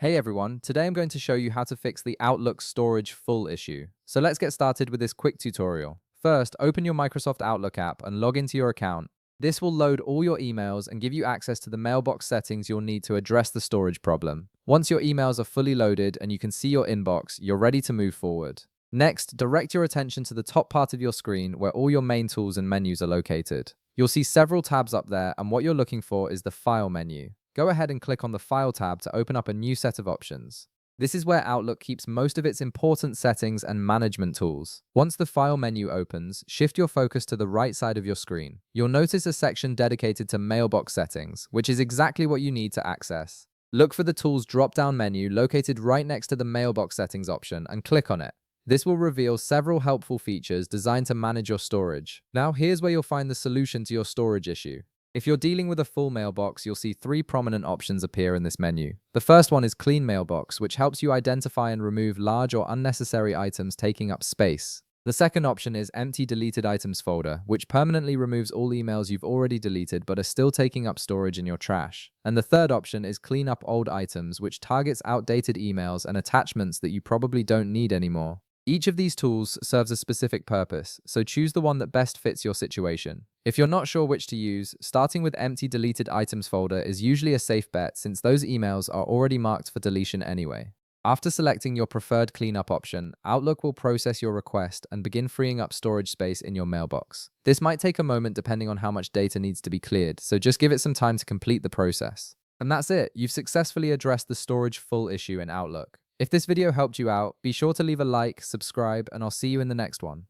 Hey everyone, today I'm going to show you how to fix the Outlook storage full issue. So let's get started with this quick tutorial. First, open your Microsoft Outlook app and log into your account. This will load all your emails and give you access to the mailbox settings you'll need to address the storage problem. Once your emails are fully loaded and you can see your inbox, you're ready to move forward. Next, direct your attention to the top part of your screen where all your main tools and menus are located. You'll see several tabs up there, and what you're looking for is the File menu. Go ahead and click on the File tab to open up a new set of options. This is where Outlook keeps most of its important settings and management tools. Once the File menu opens, shift your focus to the right side of your screen. You'll notice a section dedicated to Mailbox settings, which is exactly what you need to access. Look for the Tools drop-down menu located right next to the Mailbox settings option and click on it. This will reveal several helpful features designed to manage your storage. Now here's where you'll find the solution to your storage issue. If you're dealing with a full mailbox, you'll see three prominent options appear in this menu. The first one is Clean Mailbox, which helps you identify and remove large or unnecessary items taking up space. The second option is Empty Deleted Items folder, which permanently removes all emails you've already deleted but are still taking up storage in your trash. And the third option is Clean Up Old Items, which targets outdated emails and attachments that you probably don't need anymore. Each of these tools serves a specific purpose, so choose the one that best fits your situation. If you're not sure which to use, starting with Empty Deleted Items folder is usually a safe bet since those emails are already marked for deletion anyway. After selecting your preferred cleanup option, Outlook will process your request and begin freeing up storage space in your mailbox. This might take a moment depending on how much data needs to be cleared, so just give it some time to complete the process. And that's it, you've successfully addressed the storage full issue in Outlook. If this video helped you out, be sure to leave a like, subscribe, and I'll see you in the next one.